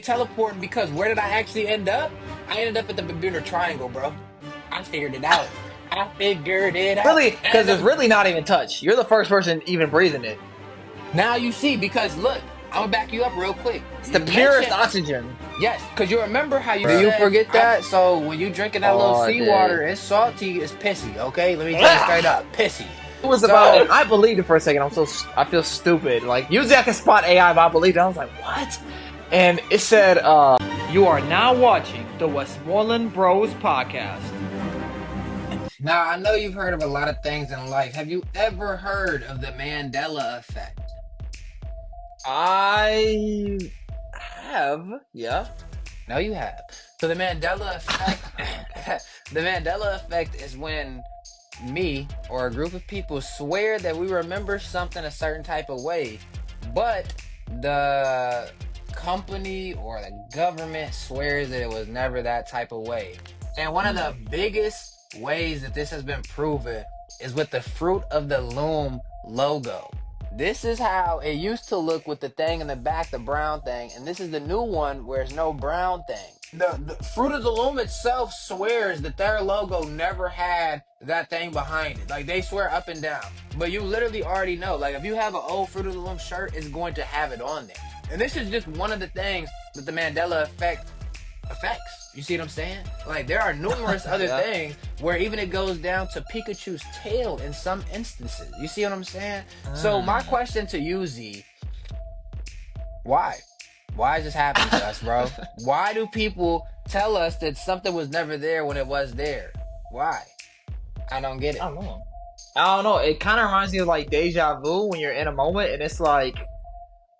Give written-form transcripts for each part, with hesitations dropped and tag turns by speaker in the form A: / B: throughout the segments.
A: Teleporting because where did I actually end up? I ended up at the Bermuda Triangle, bro. I figured it out. I figured it out.
B: Really, because it's really not even touch. You're the first person even breathing it.
A: Now you see, because look, I'm gonna back you up real quick.
B: It's the
A: You
B: purest
A: mentioned,
B: oxygen.
A: yes, because you remember how you
B: Do you
A: said,
B: forget that? So when you drinking that little
A: oh,
B: seawater,
A: seawater, it's salty, it's pissy, okay? Let me tell you straight up, pissy.
B: it was about,
A: So,
B: and I believed it for a second. I feel stupid. Like usually I can spot AI, but I believed it. I was like, what? And it said, you are now watching the Westmoreland Bros podcast.
A: now I know you've heard of a lot of things in life. Have you ever heard of the Mandela effect?
B: I have, yeah.
A: No, you have. So the Mandela effect, the Mandela effect is when me or a group of people swear that we remember something a certain type of way, but the company or the government swears that it was never that type of way. And one of the biggest ways that this has been proven is with the Fruit of the Loom logo. This is how it used to look with the thing in the back, the brown thing, and this is the new one where it's no brown thing. The Fruit of the Loom itself swears that their logo never had that thing behind it. Like, they swear up and down. But you literally already know. Like, if you have an old Fruit of the Loom shirt, it's going to have it on there. And this is just one of the things that the Mandela effect affects. You see what I'm saying? Like, there are numerous other things where even it goes down to Pikachu's tail in some instances. You see what I'm saying? So my question to you, Z, why? Why is this happening to us, bro? Why do people tell us that something was never there when it was there? Why? I don't get it.
B: I don't know. It kind of reminds me of like deja vu when you're in a moment and it's like,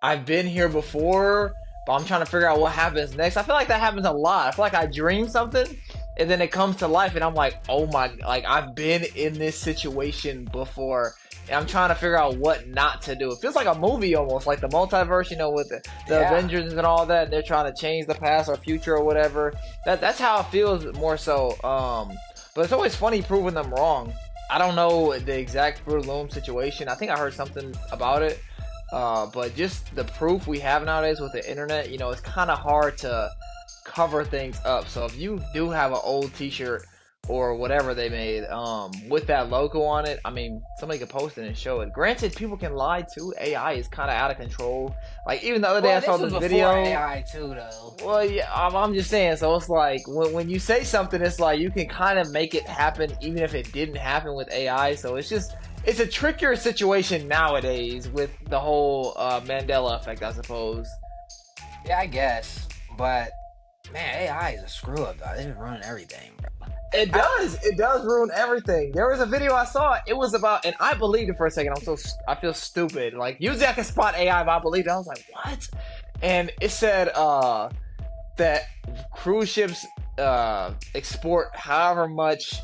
B: I've been here before, but I'm trying to figure out what happens next. I feel like that happens a lot. I feel like I dream something and then it comes to life and I'm like, oh my, like I've been in this situation before and I'm trying to figure out what not to do. It feels like a movie almost, like the multiverse, you know, with the Avengers and all that. They're trying to change the past or future or whatever. That's how it feels more so. But it's always funny proving them wrong. I don't know the exact Fruit of the Loom situation. I think I heard something about it. But just the proof we have nowadays with the internet, you know, it's kind of hard to cover things up. So if you do have an old t-shirt or whatever they made with that logo on it, I mean, somebody could post it and show it. Granted, people can lie too. AI is kind of out of control. Like even the other day I saw this video.
A: AI too, though.
B: Well, yeah, I'm just saying. So it's like when you say something, it's like you can kind of make it happen even if it didn't happen with AI. So it's a trickier situation nowadays with the whole Mandela effect, I suppose.
A: Yeah, I guess. But man, AI is a screw up, though. They just ruin everything, bro.
B: It does ruin everything. There was a video I saw. It was about, and I believed it for a second. I feel stupid. Like usually I can spot AI, but I believed it. I was like, what? And it said that cruise ships export however much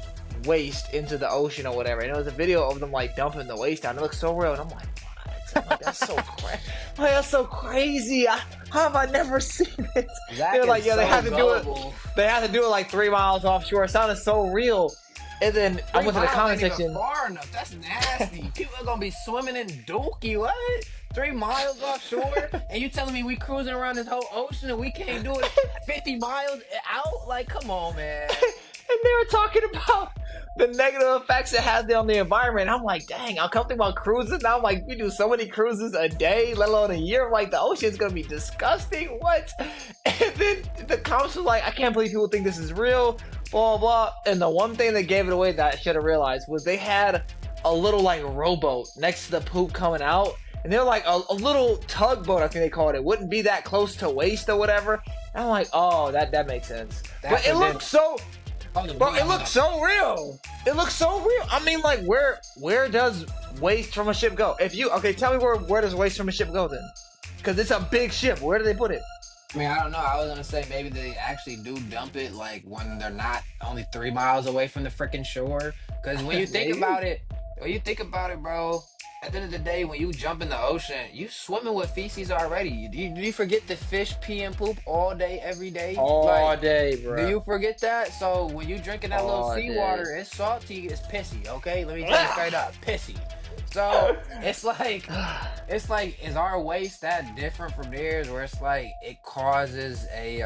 B: waste into the ocean or whatever, and it was a video of them like dumping the waste out. It looked so real, and I'm like, what? I'm like, that's so crazy. Like, that's so crazy. How have I never seen it? They're like, yeah, they had to do it. They had to do it like 3 miles offshore. It sounded so real. And then I went to the comment section.
A: Far enough. That's nasty. People are gonna be swimming in dookie. What? 3 miles offshore, and you telling me we cruising around this whole ocean and we can't do it 50 miles out? Like, come on, man.
B: And they were talking about the negative effects it has on the environment. I'm like, dang, I'm thinking about cruises. Now I'm like, we do so many cruises a day, let alone a year. I'm like, the ocean's gonna be disgusting. What? And then the comments was like, I can't believe people think this is real, blah, blah. And the one thing that gave it away that I should have realized was they had a little like rowboat next to the poop coming out. And they're like a little tugboat, I think they called it. Wouldn't be that close to waste or whatever. And I'm like, oh, that makes sense. But it looked so... Bro, it looks so real. It looks so real. I mean, like, where does waste from a ship go? Tell me where does waste from a ship go then? Because it's a big ship. Where do they put it?
A: I mean, I don't know. I was gonna say maybe they actually do dump it like when they're not only 3 miles away from the freaking shore. Because when you think about it, when you think about it, bro, at the end of the day, when you jump in the ocean, you swimming with feces already. Do you forget the fish pee and poop all day, every day?
B: All
A: Like,
B: day,
A: do
B: bruh.
A: you forget that? So when you drinking that little
B: All day.
A: seawater, it's salty, it's pissy. Okay, let me tell you straight up, pissy. So it's like, is our waste that different from theirs? Where it's like it causes a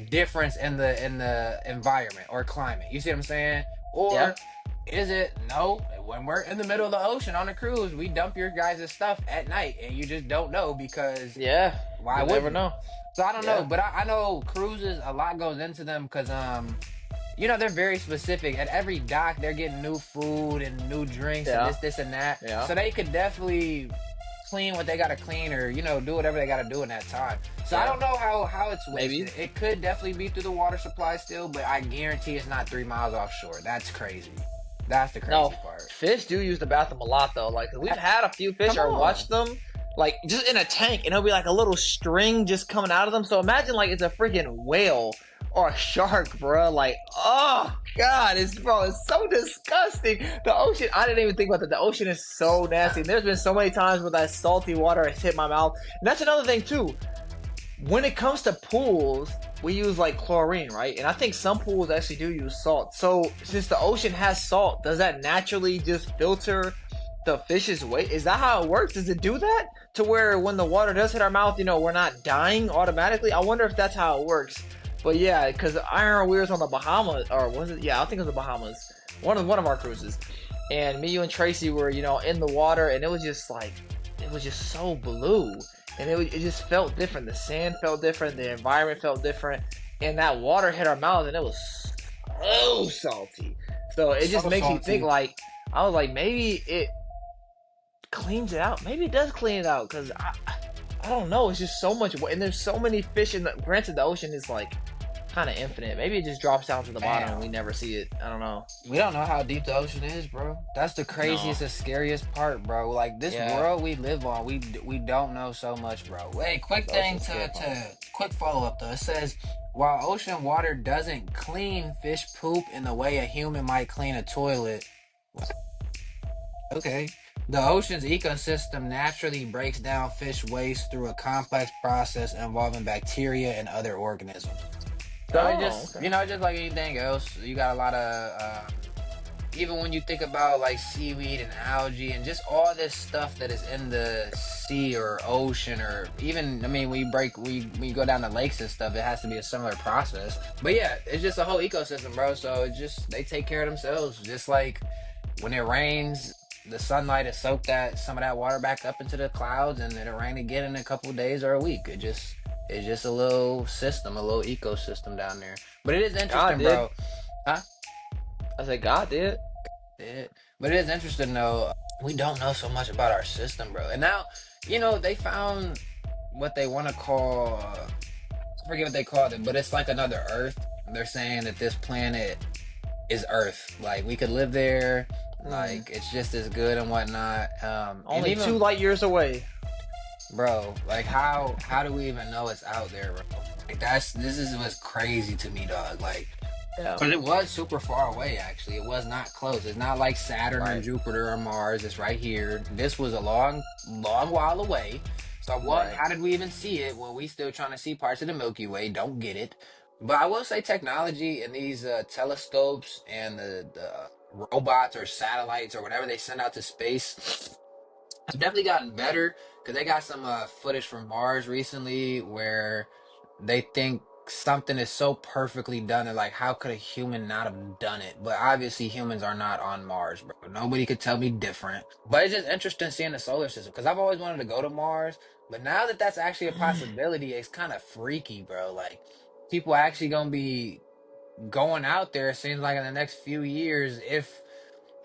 A: difference in the environment or climate. You see what I'm saying?
B: Yeah.
A: Or is it no? When we're in the middle of the ocean on a cruise, we dump your guys' stuff at night, and you just don't know because
B: Yeah.
A: why
B: You'll never
A: wouldn't you?
B: know.
A: So I don't know,
B: Yeah.
A: but I know cruises a lot goes into them because you know they're very specific. At every dock, they're getting new food and new drinks and
B: Yeah.
A: this and that.
B: Yeah.
A: So they could definitely clean what they gotta clean or do whatever they gotta do in that time. So I
B: Yeah.
A: don't know how it's
B: Maybe.
A: wasted. It could definitely be through the water supply still, but I guarantee it's not 3 miles offshore. That's crazy. That's the
B: No,
A: crazy part.
B: fish do use the bathroom a lot though. Like we've had a few fish
A: Come
B: or
A: on.
B: watched them, like just in a tank, and it'll be like a little string just coming out of them. So imagine like it's a freaking whale or a shark, bro. Like, oh god, it's so disgusting. The ocean, I didn't even think about that. The ocean is so nasty. There's been so many times where that salty water has hit my mouth, and that's another thing too. When it comes to pools, we use like chlorine, right? And I think some pools actually do use salt. So since the ocean has salt, does that naturally just filter the fish's weight? Is that how it works? Does it do that to where when the water does hit our mouth, we're not dying automatically? I wonder if that's how it works. But yeah, because I remember we was on the Bahamas, or was it? Yeah, I think it was the Bahamas. One of our cruises, and me, you, and Tracy were in the water, and it was just so blue, and it just felt different. The sand felt different, the environment felt different, and that water hit our mouth, and it was so salty. So it
A: So
B: just makes you think
A: salty.
B: like, I was like, maybe it cleans it out. Maybe it does clean it out because I don't know. It's just so much, and there's so many fish in the. Granted, the ocean is like kind of infinite. Maybe it just drops down to the bottom and
A: Damn.
B: we never see it. I don't know.
A: We don't know how deep the ocean is, bro. That's the
B: No.
A: craziest and scariest part, bro. Like this
B: Yeah,
A: world we live on, we don't know so much, bro. Hey, quick
B: the
A: thing
B: ocean's terrifying.
A: to quick follow up though. It says while ocean water doesn't clean fish poop in the way a human might clean a toilet. Okay. The ocean's ecosystem naturally breaks down fish waste through a complex process involving bacteria and other organisms. So it
B: Oh,
A: just,
B: okay.
A: just like anything else, you got a lot of, even when you think about like seaweed and algae and just all this stuff that is in the sea or ocean or even, I mean, we go down to lakes and stuff, it has to be a similar process. But yeah, it's just a whole ecosystem, bro. So it just, they take care of themselves. Just like when it rains, the sunlight has soaked some of that water back up into the clouds, and it'll rain again in a couple of days or a week. It's just a little system, a little ecosystem down there. But it is
B: God
A: interesting,
B: did.
A: bro. Huh?
B: I said God did.
A: But it is interesting though. We don't know so much about our system, bro. And now, they found what they want to call. I forget what they called it, but it's like another Earth. They're saying that this planet is Earth. Like we could live there.
B: Hmm.
A: Like it's just as good and whatnot. And
B: Only two
A: even,
B: light years away.
A: bro, like how do we even know it's out there, bro? Like this is what's crazy to me, dog. Like,
B: Yeah.
A: because it was super far away, actually. It was not close. It's not like Saturn or
B: Right.
A: Jupiter or Mars. It's right here. This was a long, long while away. So, one,
B: Right.
A: how did we even see it when we still trying to see parts of the Milky Way? Don't get it. But I will say technology and these telescopes and the robots or satellites or whatever they send out to space have definitely gotten better because they got some footage from Mars recently where they think something is so perfectly done and like how could a human not have done it? But obviously humans are not on Mars, bro. Nobody could tell me different. But it's just interesting seeing the solar system because I've always wanted to go to Mars, but now that that's actually a possibility, it's kind of freaky, bro. Like people actually gonna be going out there. It seems like in the next few years,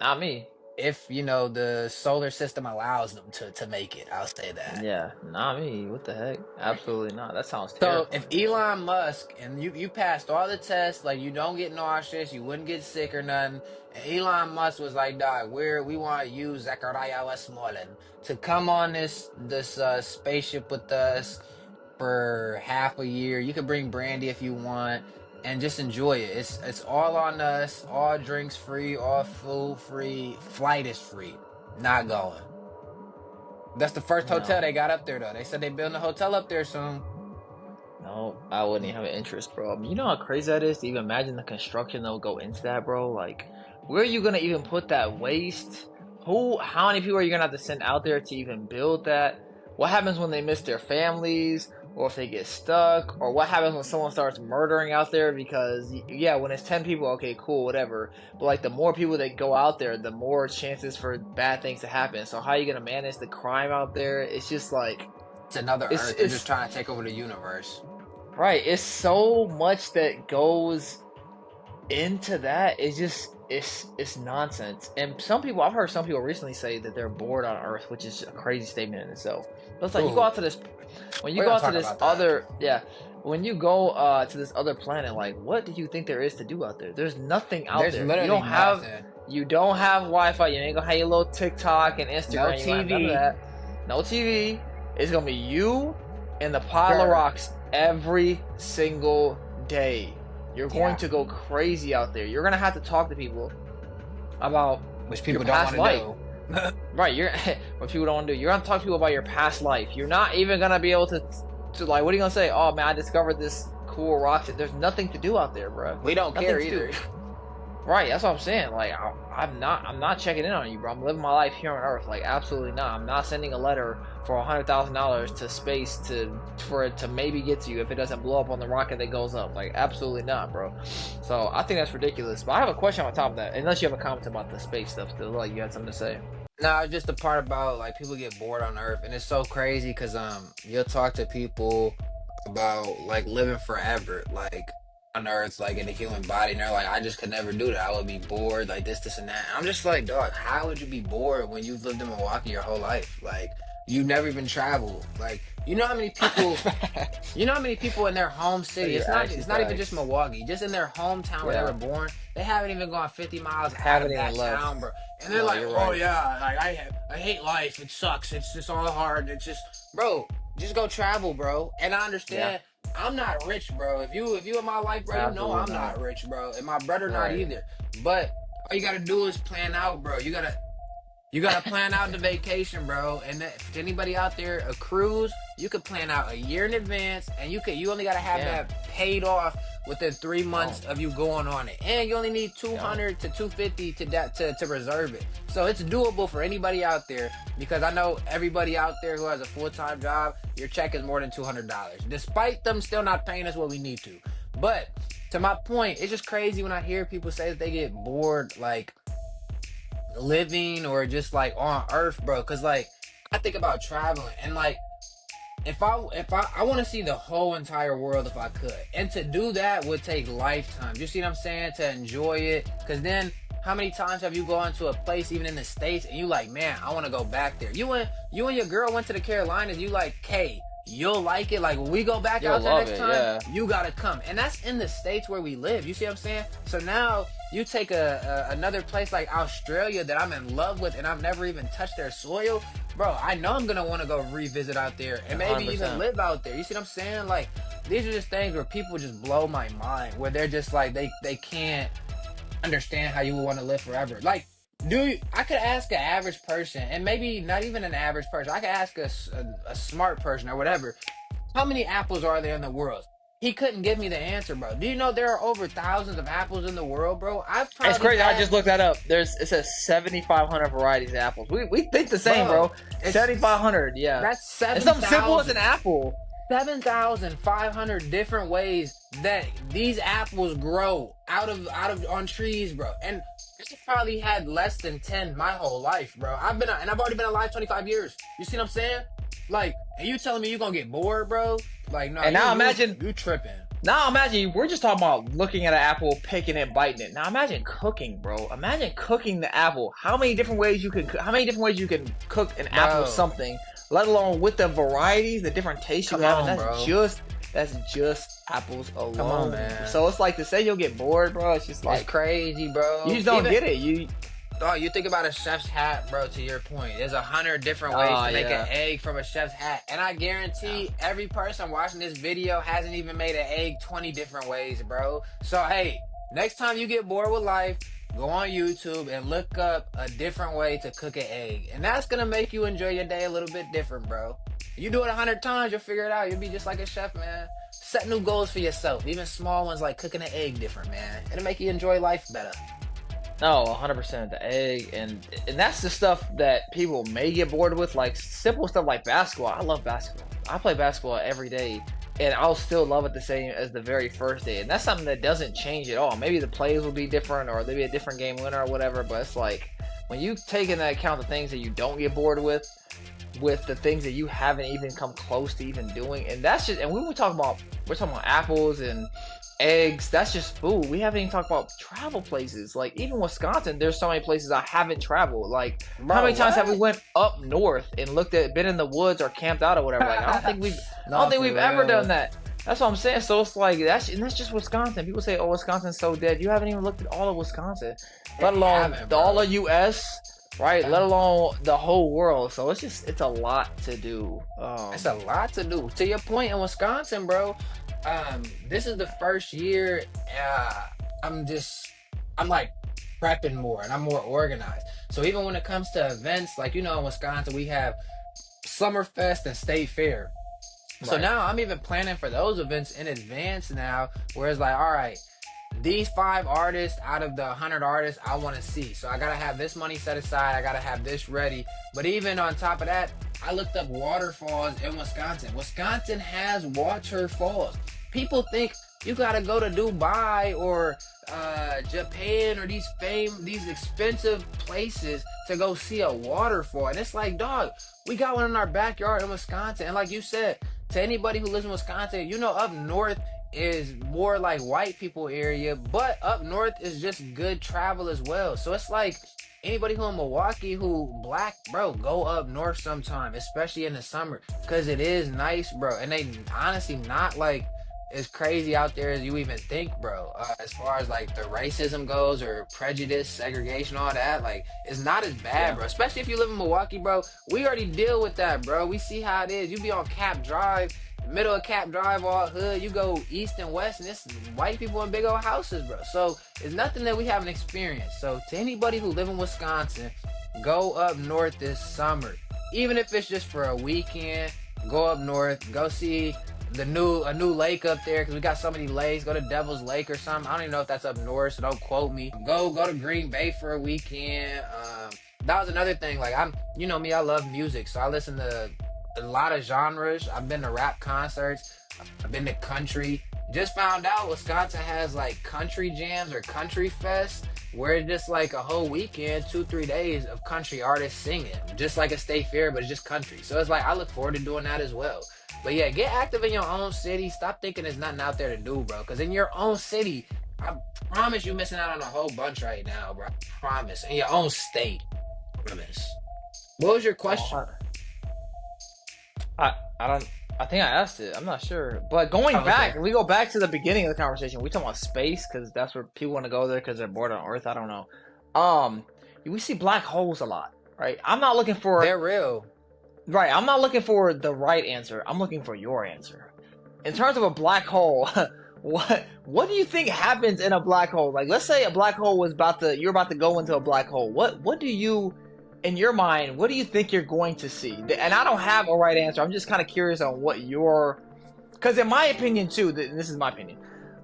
B: Not me.
A: if the solar system allows them to make it. I'll say that.
B: Yeah, not me. What the heck? Absolutely not. That sounds
A: So if
B: terrifying.
A: Elon Musk and you passed all the tests, like you don't get nauseous, you wouldn't get sick or nothing, and Elon Musk was like, "Dog, we want you, Zachariah Westmoreland, to come on this spaceship with us for half a year. You could bring Brandy if you want." and just enjoy it. It's all on us. All drinks free, all food free. Flight is free. Not going. That's the first hotel
B: No.
A: they got up there though. They said they building a hotel up there soon.
B: No, I wouldn't even have an interest, bro. I mean, you know how crazy that is to even imagine the construction that will go into that, bro? Like, where are you gonna even put that waste? How many people are you gonna have to send out there to even build that? What happens when they miss their families, or if they get stuck, or what happens when someone starts murdering out there? Because, yeah, when it's 10 people, okay, cool, whatever. But, like, the more people that go out there, the more chances for bad things to happen. So, how are you gonna manage the crime out there? It's just like,
A: It's another
B: it's,
A: Earth. They're
B: it's,
A: just trying to take over the universe.
B: right, it's so much that goes into that. It's just it's nonsense. And I've heard some people recently say that they're bored on Earth, which is a crazy statement in itself. But it's like you go
A: Ooh,
B: out to this when you
A: we're
B: go
A: gonna
B: out to
A: talk
B: this
A: about that.
B: other yeah when you go to this other planet, like what do you think there is to do out there? There's nothing out
A: There's
B: there.
A: literally nothing.
B: You don't have Wi-Fi. You ain't gonna have your little TikTok and
A: No
B: Instagram. You don't have none of
A: TV.
B: that. No TV. It's gonna be you and the pile of
A: Sure.
B: rocks every single day. You're going
A: Yeah.
B: to go crazy out there. You're gonna have to talk to people about
A: Which
B: your
A: people don't
B: past
A: want
B: life.
A: to do.
B: Right, you're what people don't want to do. You're gonna talk to people about your past life. You're not even gonna be able to like. What are you gonna say? Oh man, I discovered this cool rock. There's nothing to do out there, bro.
A: We don't
B: Nothing
A: care
B: to do.
A: either.
B: Right, that's what I'm saying. Like, I'm not checking in on you, bro. I'm living my life here on Earth. Like, absolutely not. I'm not sending a letter for $100,000 to space for it to maybe get to you if it doesn't blow up on the rocket that goes up. Like, absolutely not, bro. So I think that's ridiculous. But I have a question on top of that. Unless you have a comment about the space stuff, still, like you had something to say.
A: No, just the part about like people get bored on Earth, and it's so crazy because you'll talk to people about like living forever, like on Earth, like in the human body, and they're like, I just could never do that. I would be bored, like this, and that. I'm just like, dog, how would you be bored when you've lived in Milwaukee your whole life? Like you've never even traveled. Like you know how many people, you know how many people in their home city.
B: You're
A: It's not.
B: actually
A: It's not even
B: facts.
A: just Milwaukee. Just in their hometown where they
B: Yeah.
A: were born, they haven't even gone 50 miles out
B: Haven't
A: of that
B: even left.
A: town, bro. And they're
B: No,
A: like,
B: you're
A: oh
B: right.
A: yeah, like I hate life. It sucks. It's just all hard. It's just, bro, just go travel, bro. And I understand. I'm not rich, bro. If you in my life, bro, you know I'm
B: Absolutely
A: not
B: not.
A: rich, bro. And my brother not
B: Right.
A: either. But all you gotta do is plan out, bro. You gotta plan out the vacation, bro. And to anybody out there, a cruise, you could plan out a year in advance, and you only gotta have
B: Yeah.
A: that paid off within 3 months of you going on it. And you only need 200 to 250 to reserve it. So it's doable for anybody out there, because I know everybody out there who has a full-time job, your check is more than $200, despite them still not paying us what we need to. But to my point, it's just crazy when I hear people say that they get bored, like living or just like on Earth, bro. Cause like I think about traveling, and like if I want to see the whole entire world if I could, and to do that would take lifetimes. You see what I'm saying? To enjoy it, cause then how many times have you gone to a place even in the States and you like, man, I want to go back there. You and your girl went to the Carolinas. You like, Kay, you'll like it. Like when we go back
B: You'll
A: out there
B: love
A: next
B: it,
A: time,
B: yeah.
A: you gotta come. And that's in the States where we live. You see what I'm saying? So now you take another place like Australia that I'm in love with, and I've never even touched their soil, bro. I know I'm gonna want to go revisit out there and maybe
B: 100%.
A: even live out there. You see what I'm saying? Like these are just things where people just blow my mind, where they're just like they can't understand how you would want to live forever. Like, I could ask an average person, and maybe not even an average person. I could ask a smart person or whatever. How many apples are there in the world? He couldn't give me the answer, bro. Do you know there are over thousands of apples in the world, bro? I've probably
B: It's crazy. I
A: had-
B: just looked that up. It says 7,500 varieties of apples. We think the same, bro.
A: it's
B: 7,500. Yeah.
A: That's
B: It's something simple as
A: 7,000.
B: an apple.
A: 7,500 different ways that these apples grow out of on trees, bro. And this probably had less than 10 my whole life, bro. I've already been alive 25 years. You see what I'm saying? Like, and you telling me you gonna get bored, bro? Like, no.
B: And now imagine-
A: you tripping.
B: Now imagine we're just talking about looking at an apple, picking it, biting it. Now imagine cooking, bro. Imagine cooking the apple. How many different ways you can cook an apple something, let alone with the varieties, the different tastes you
A: Come
B: have.
A: on,
B: And
A: bro.
B: that's just apples alone.
A: Come on, man.
B: So it's like to say you'll get bored, bro. It's just like
A: It's crazy, bro.
B: you just don't get it.
A: Oh, you think about a chef's hat, bro, to your point. There's 100 different ways to make an
B: Yeah.
A: egg from a chef's hat. And I
B: Yeah.
A: guarantee every person watching this video hasn't even made an egg 20 different ways, bro. So, hey, next time you get bored with life, go on YouTube and look up a different way to cook an egg. And that's going to make you enjoy your day a little bit different, bro. You do it 100 times, you'll figure it out. You'll be just like a chef, man. Set new goals for yourself, even small ones like cooking an egg different, man. It'll make you enjoy life better.
B: No, 100% the egg, and that's the stuff that people may get bored with, like simple stuff like basketball. I love basketball. I play basketball every day, and I'll still love it the same as the very first day. And that's something that doesn't change at all. Maybe the plays will be different, or maybe a different game winner or whatever. But it's like when you take into account the things that you don't get bored with the things that you haven't even come close to even doing, and that's just. And when we're talking about apples and eggs, that's just food. We haven't even talked about travel places. Like even Wisconsin, there's so many places I haven't traveled. Like
A: Bro,
B: how many times
A: what?
B: have we went up north and been in the woods or camped out or whatever? Like I don't think we've ever done that. That's what I'm saying. So it's like that's just Wisconsin. People say, "Oh, Wisconsin's so dead." You haven't even looked at all of Wisconsin, let alone all of U.S. Right? Let alone the whole world. So it's a lot to do.
A: It's a lot to do. To your point, in Wisconsin, bro, this is the first year I'm like prepping more and I'm more organized. So even when it comes to events, like in Wisconsin, we have Summerfest and State Fair. So
B: Right.
A: now I'm even planning for those events in advance now, where it's like, all right, these 5 artists out of the 100 artists I want to see. So I gotta have this money set aside. I gotta have this ready. But even on top of that, I looked up waterfalls in Wisconsin. Wisconsin has waterfalls. People think you gotta go to Dubai or Japan or these expensive places to go see a waterfall. And it's like, dog, we got one in our backyard in Wisconsin. And like you said, to anybody who lives in Wisconsin, up north is more like white people area, but up north is just good travel as well. So it's like anybody who in Milwaukee who black, bro, go up north sometime, especially in the summer, because it is nice, bro. And they honestly not like as crazy out there as you even think, bro. As far as like the racism goes or prejudice, segregation, all that, like it's not as bad,
B: Yeah.
A: bro. Especially if you live in Milwaukee, bro. We already deal with that, bro. We see how it is. You be on Cap Drive, middle of Cap Drive, all hood. You go east and west, and it's white people in big old houses, bro. So it's nothing that we haven't experienced. So to anybody who live in Wisconsin, go up north this summer, even if it's just for a weekend. Go up north, go see a new lake up there, because we got so many lakes. Go to Devil's Lake or something. I don't even know if that's up north, so don't quote me. Go to Green Bay for a weekend. That was another thing. Like me, I love music, so I listen to a lot of genres. I've been to rap concerts. I've been to country. Just found out Wisconsin has like country jams or country fest, where it's just like a whole weekend, 2-3 days of country artists singing, just like a state fair, but it's just country. So it's like I look forward to doing that as well. But yeah, get active in your own city. Stop thinking there's nothing out there to do, bro. Because in your own city, I promise you missing out on a whole bunch right now, bro. I promise. In your own state. I promise. What was your question?
B: I don't. I think I asked it. I'm not sure. But going back, if we go back to the beginning of the conversation, we talking about space because that's where people want to go there because they're bored on Earth. I don't know. We see black holes a lot, right? I'm not looking for.
A: They're real.
B: Right. I'm not looking for the right answer. I'm looking for your answer. In terms of a black hole, what do you think happens in a black hole? Like, let's say a black hole was you're about to go into a black hole. What do you, in your mind, what do you think you're going to see? And I don't have a right answer. I'm just kind of curious on what because in my opinion too, this is my opinion,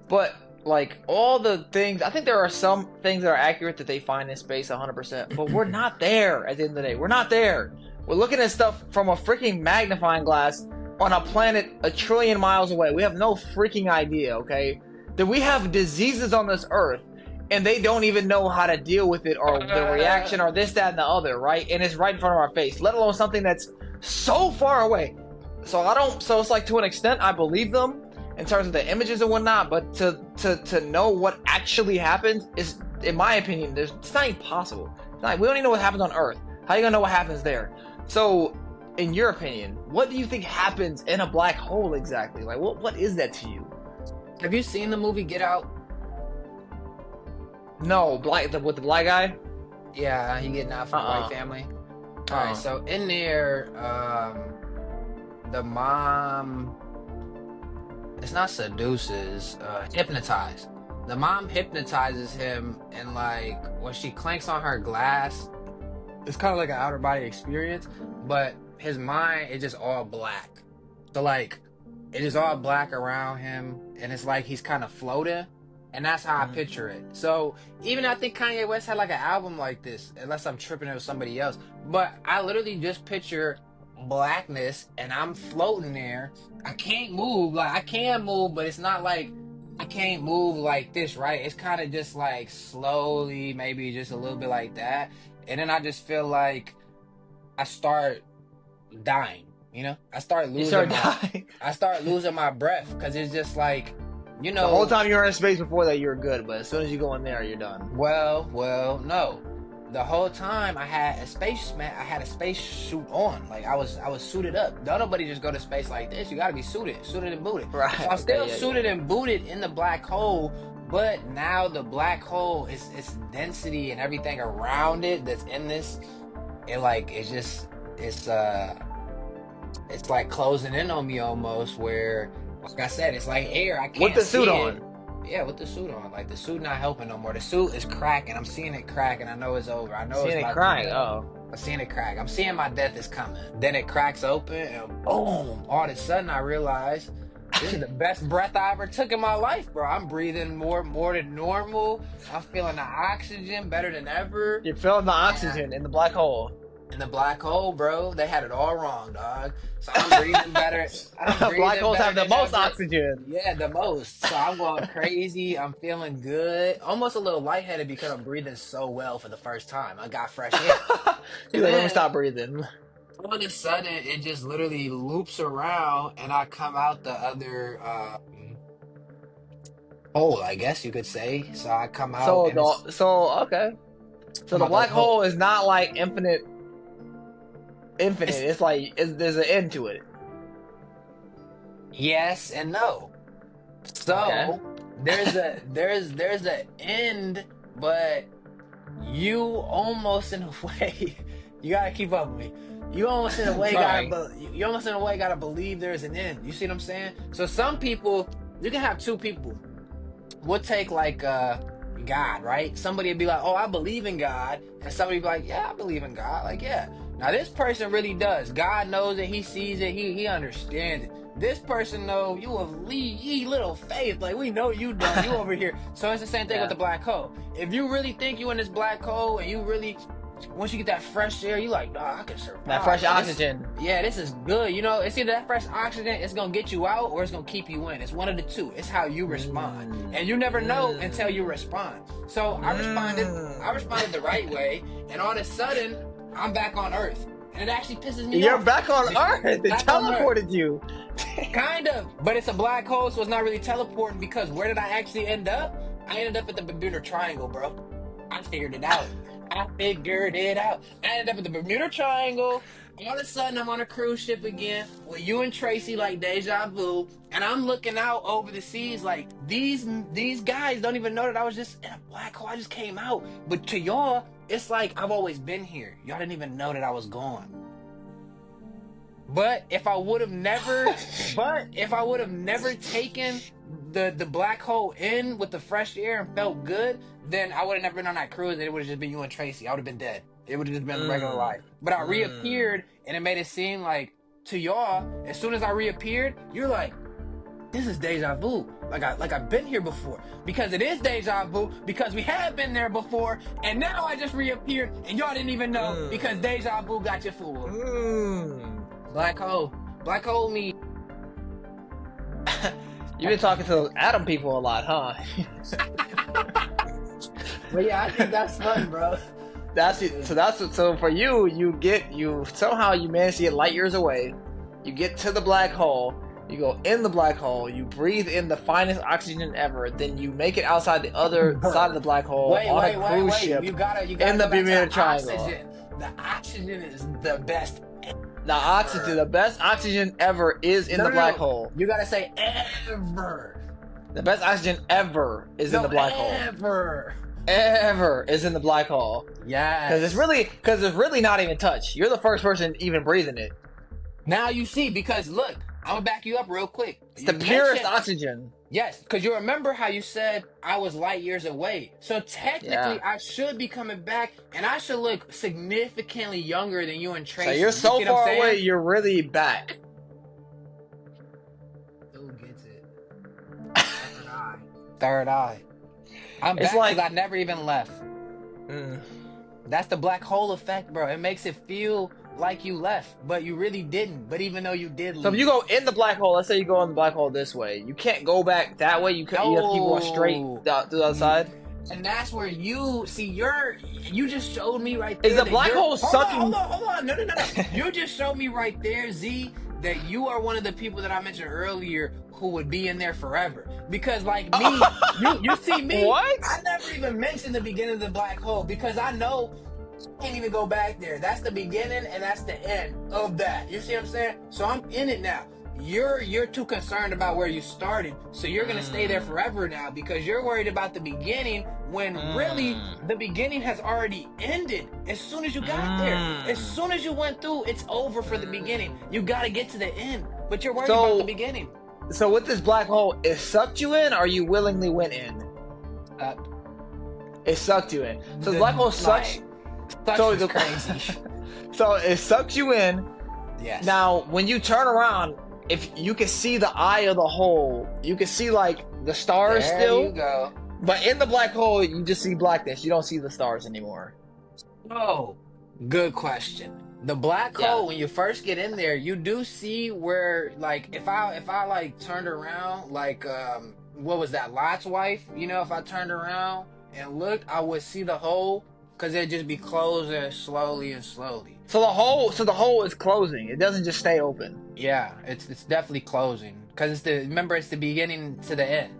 B: but like all the things, I think there are some things that are accurate that they find in space 100%, but we're not there at the end of the day. We're not there. We're looking at stuff from a freaking magnifying glass on a planet 1 trillion miles away. We have no freaking idea, okay? That we have diseases on this earth and they don't even know how to deal with it or the reaction or this, that, and the other, right? And it's right in front of our face, let alone something that's so far away. So it's like to an extent I believe them in terms of the images and whatnot, but to know what actually happens is, in my opinion, it's not even possible. We don't even know what happens on Earth. How are you gonna know what happens there? So, in your opinion, what do you think happens in a black hole exactly? Like, what is that to you?
A: Have you seen the movie Get Out?
B: No, with the black guy?
A: Yeah, he getting out from the white
B: Uh-uh.
A: family. All right,
B: Uh-uh.
A: so in there, the mom, it's not seduces, hypnotize. The mom hypnotizes him, and like when she clanks on her glass, it's kind of like an outer body experience, but his mind is just all black. So like it is all black around him, and it's like he's kind of floating, and that's how I
B: Mhm.
A: picture it. So even I think Kanye West had like an album like this, unless I'm tripping it with somebody else. But I literally just picture blackness, and I'm floating there. I can't move, like I can move, but it's not like I can't move like this, right? It's kind of just like slowly, maybe just a little bit like that, and then I just feel like I start dying,
B: You start dying.
A: I start losing my breath because it's just like, you
B: The whole
A: know,
B: time you were in space before that, you were good, but as soon as you go in there, you're done.
A: no. The whole time I had I had a space suit on. Like I was suited up. Don't nobody just go to space like this. You gotta be suited and booted. So
B: Right.
A: I'm
B: Okay.
A: still
B: Yeah.
A: suited and booted in the black hole, but now the black hole is its density and everything around it that's in this, it like it's it's like closing in on me almost, where like I said, it's like air, I
B: With
A: can't
B: the suit
A: see it.
B: on.
A: Yeah, with the suit on, like the suit not helping no more. The suit is cracking, I'm seeing it crack, and I know it's over, I know it's
B: Seeing it
A: about to be
B: crying.
A: done.
B: Oh.
A: I'm seeing it crack, I'm seeing my death is coming. Then it cracks open and boom, all of a sudden I realize this is the best breath I ever took in my life, bro. I'm breathing more than normal, I'm feeling the oxygen better than ever.
B: You're feeling the
A: And
B: oxygen in the black hole.
A: in the black hole, bro, they had it all wrong, dog. So I'm breathing better. I'm
B: Black
A: breathing
B: holes
A: better
B: have the
A: than
B: most
A: ever.
B: oxygen.
A: Yeah, the most. So I'm going crazy. I'm feeling good. Almost a little lightheaded because I'm breathing so well for the first time. I got fresh air.
B: He's
A: And
B: like, let me
A: then
B: stop breathing.
A: all of a sudden, it just literally loops around, and I come out the other hole, I guess you could say. So I come out,
B: So
A: and it's
B: okay. So
A: come
B: the
A: out the
B: black
A: hole.
B: hole is not like infinite.
A: It's
B: It's like there's an end to it.
A: yes and no.
B: Okay.
A: So there's a end, but you almost in a way, you gotta keep up with me. You almost in a
B: I'm
A: way
B: trying.
A: you almost in a way gotta believe there's an end. You see what I'm saying? So some people, you can have two people. We'll take like God, right? Somebody would be like, "Oh, I believe in God," and somebody would be like, "Yeah, I believe in God." Like, yeah. Now this person really does. God knows it. He sees it. He understands it. This person know you of ye little faith. Like we know you don't. You over here. So it's the same thing with
B: Yeah.
A: the black hole. If you really think you in this black hole and you really, once you get that fresh air, you like, nah, I can survive.
B: That fresh
A: Like, this,
B: oxygen.
A: yeah, this is good. You know, it's either that fresh oxygen, it's gonna get you out, or it's gonna keep you in. It's one of the two. It's how you respond, and you never know until you respond. So I responded the right way, and all of a sudden, I'm back on Earth, and it actually pisses me
B: You're
A: off.
B: back on Earth. It
A: Back on Earth.
B: teleported you.
A: Kind of, but it's a black hole, so it's not really teleporting, because where did I actually end up? I ended up at the Bermuda Triangle, bro. I figured it out. I figured it out. I ended up at the Bermuda Triangle. All of a sudden, I'm on a cruise ship again with you and Tracy, like deja vu, and I'm looking out over the seas like these guys don't even know that I was just in a black hole. I just came out, but to y'all, it's like I've always been here. Y'all didn't even know that I was gone. But if I would have never, taken the black hole in with the fresh air and felt good, then I would have never been on that cruise. And it would have just been you and Tracy. I would have been dead. It would have just been regular life. But I reappeared, and it made it seem like to y'all, as soon as I reappeared, you're like, this is deja vu. Like I've been here before, because it is deja vu, because we have been there before, and now I just reappeared, and y'all didn't even know because deja vu got you fooled. Black hole me.
B: You've been talking to those atom people a lot, huh?
A: But yeah, I think that's fun, bro.
B: That's it. So for you, you somehow you manage to get light years away. You get to the black hole. You go in the black hole. You breathe in the finest oxygen ever. Then you make it outside the other side of the black hole on a cruise ship
A: You gotta
B: in
A: go
B: the
A: back to
B: Bermuda Triangle.
A: Oxygen. The oxygen is the best.
B: The oxygen, the best oxygen ever is in the black hole.
A: You gotta say ever.
B: The best oxygen ever is in the black hole.
A: Ever.
B: ever is in the black hole.
A: Yeah.
B: Because it's really not even touched. You're the first person even breathing it.
A: Now you see, because look, I'm gonna back you up real quick.
B: It's the purest oxygen.
A: Yes, because you remember how you said I was light years away. So technically,
B: Yeah.
A: I should be coming back, and I should look significantly younger than you and Tracy.
B: So you're so
A: see what I'm
B: far
A: saying?
B: away, you're really back.
A: Who gets it? Third eye. Third eye. I'm
B: It's
A: back
B: like-
A: because I never even left.
B: Mm.
A: That's the black hole effect, bro. It makes it feel like you left, but you really didn't. But even though you did leave.
B: So if you go in the black hole, let's say you go in the black hole this way, you can't go back that way. You have to keep going straight to the other side.
A: And that's where you see you just showed me right there.
B: Is the
A: that
B: black
A: you're-
B: hole sucking?
A: Hold on. No. You just showed me right there, Z, that you are one of the people that I mentioned earlier who would be in there forever. Because like me, you see me.
B: What?
A: I never even mentioned the beginning of the black hole because I know I can't even go back there. That's the beginning and that's the end of that. You see what I'm saying? So I'm in it now. You're too concerned about where you started, so you're gonna stay there forever now because you're worried about the beginning when really the beginning has already ended as soon as you got there. As soon as you went through, it's over for the beginning. You gotta get to the end, but you're worried about the beginning.
B: So with this black hole, it sucked you in, or you willingly went in? It sucked you in. So the black hole sucks. So
A: Sucks is crazy.
B: So it sucks you in.
A: Yes.
B: Now, when you turn around, if you can see the eye of the hole, you can see like the stars
A: there
B: still.
A: you go.
B: But in the black hole, you just see blackness. You don't see the stars anymore.
A: Oh, good question. The black hole, when you first get in there, you do see where, like, if I like turned around, like, what was that, Lot's wife? You know, if I turned around and looked, I would see the hole, because it'd just be closing slowly and slowly.
B: So the hole is closing. It doesn't just stay open.
A: Yeah, it's definitely closing, because remember, it's the beginning to the end.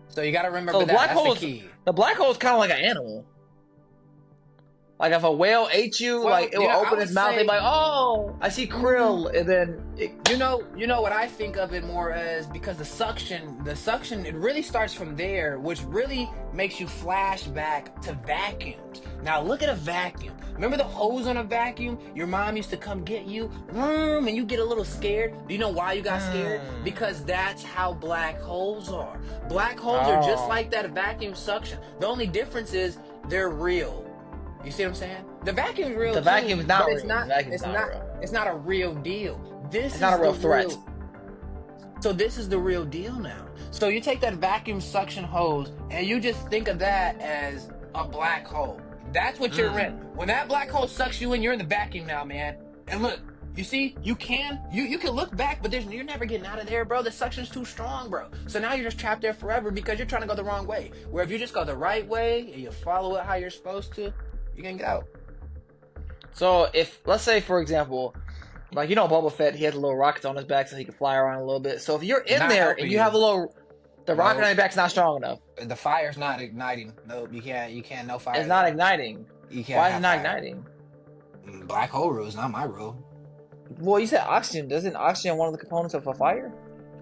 A: So you gotta remember that. That's the key.
B: The black hole is kind of like an animal. Like if a whale ate you,
A: Well,
B: like it will open its mouth.
A: say-
B: They'd be like, "Oh, I see krill," and then
A: You know what I think of it more as, because the suction, it really starts from there, which really makes you flash back to vacuums. Now look at a vacuum. Remember the hose on a vacuum? Your mom used to come get you, and you get a little scared. Do you know why you got scared? Because that's how black holes are. Black holes are just like that vacuum suction. The only difference is they're real. You see what I'm saying? The vacuum's real.
B: The
A: too,
B: vacuum's not
A: but
B: real.
A: it's not.
B: The vacuum's
A: It's
B: not
A: not.
B: real.
A: It's not a real deal. This is
B: not a real
A: the
B: threat.
A: So this is the real deal now. So you take that vacuum suction hose and you just think of that as a black hole. That's what you're in. When that black hole sucks you in, you're in the vacuum now, man. And look, you see, you can look back, but you're never getting out of there, bro. The suction's too strong, bro. So now you're just trapped there forever because you're trying to go the wrong way. Where if you just go the right way and you follow it how you're supposed to, you can go.
B: So if, let's say, for example, like, you know, Boba Fett, he has a little rocket on his back so he can fly around a little bit. So if you're in
A: Not
B: there
A: helping
B: and you
A: you.
B: have the rocket on your back's not strong enough.
A: The fire's not igniting. Nope, you can't, no fire.
B: It's not igniting.
A: You can't
B: Why is
A: have
B: it not
A: fire.
B: igniting?
A: Black hole rule is not my rule.
B: Well, you said oxygen. Isn't oxygen one of the components of a fire?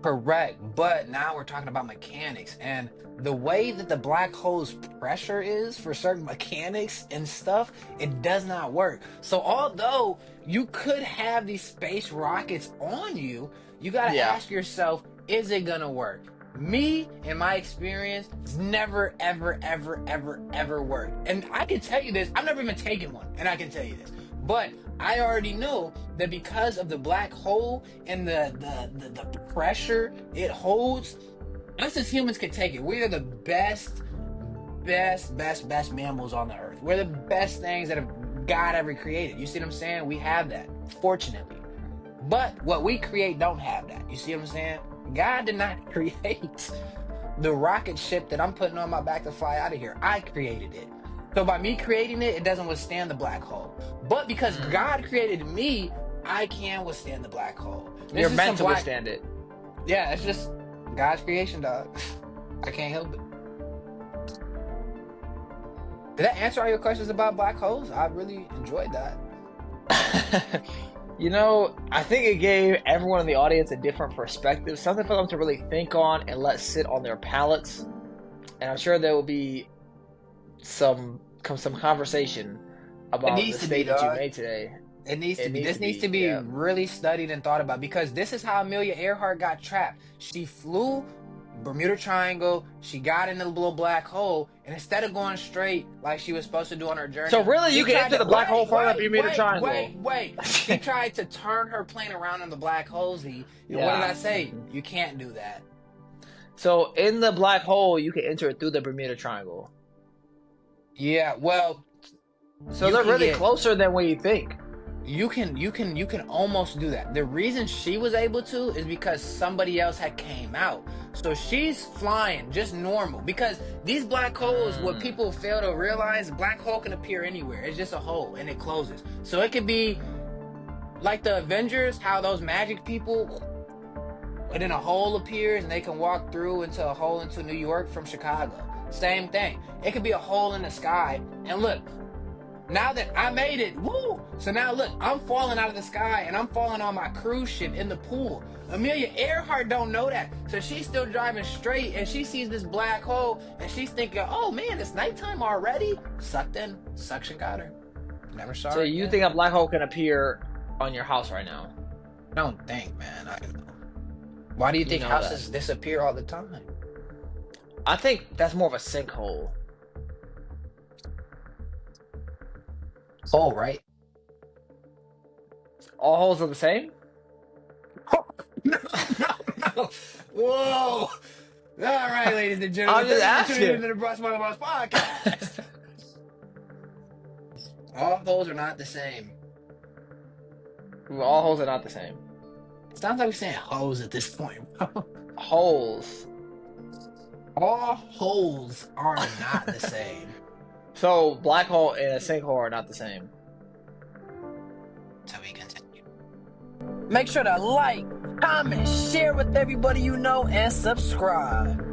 A: Correct, but now we're talking about mechanics, and the way that the black hole's pressure is for certain mechanics and stuff, it does not work. So although you could have these space rockets on you, you gotta ask yourself, is it gonna work? Me, in my experience, it's never, ever, ever, ever, ever worked. And I can tell you this, I've never even taken one, and I can tell you this. But I already know that because of the black hole and the pressure it holds, us as humans can take it. We are the best mammals on the earth. We're the best things that God ever created. You see what I'm saying? We have that, fortunately. But what we create don't have that. You see what I'm saying? God did not create the rocket ship that I'm putting on my back to fly out of here. I created it. So by me creating it, it doesn't withstand the black hole. But because God created me, I can withstand the black hole.
B: You're meant to withstand it.
A: Yeah, it's just God's creation, dog. I can't help it. Did that answer all your questions about black holes? I really enjoyed that.
B: You know, I think it gave everyone in the audience a different perspective, something for them to really think on and let sit on their palates. And I'm sure there will be some conversation
A: It
B: about the
A: needs to be,
B: statement you
A: dog.
B: made today.
A: It needs to
B: It
A: be.
B: needs
A: This
B: to
A: needs to
B: be,
A: be
B: yeah.
A: really studied and thought about because this is how Amelia Earhart got trapped. She flew Bermuda Triangle. She got in the little black hole, and instead of going straight like she was supposed to do on her
B: So
A: journey,
B: really, you
A: she
B: can
A: tried
B: enter
A: to
B: the black hole from the Bermuda
A: wait.
B: Triangle.
A: She tried to turn her plane around in the black hole, Z. And what did
B: Yeah.
A: I say? You can't do that.
B: So in the black hole, you can enter it through the Bermuda Triangle.
A: Yeah. Well,
B: So
A: you
B: they're
A: can
B: really
A: get.
B: closer than what you think.
A: You can almost do that. The reason she was able to is because somebody else had came out. So she's flying just normal because these black holes, what people fail to realize, black hole can appear anywhere. It's just a hole and it closes. So it could be like the Avengers, how those magic people, and then a hole appears and they can walk through into a hole into New York from Chicago. Same thing. It could be a hole in the sky. And look, now that I made it, woo! So now look, I'm falling out of the sky and I'm falling on my cruise ship in the pool. Amelia Earhart don't know that. So she's still driving straight and she sees this black hole and she's thinking, oh man, it's nighttime already? Sucked in, suction got her. Never saw
B: So
A: her
B: you
A: again.
B: think a black hole can appear on your house right now?
A: I don't think, man. Why do you think
B: know
A: houses disappear all the time?
B: I think that's more of a sinkhole.
A: Oh, right.
B: All holes are the same?
A: No, no. Whoa. All right, ladies and gentlemen.
B: I'm just
A: Thank you for tuning
B: asking.
A: into the Brush One of Us podcast. All holes are not the same.
B: All holes are not the same.
A: It sounds like we're saying hoes at this point, bro.
B: Holes.
A: All holes are not the same.
B: So black hole and a sinkhole are not the same.
A: So we continue. Make sure to like, comment, share with everybody you know, and subscribe.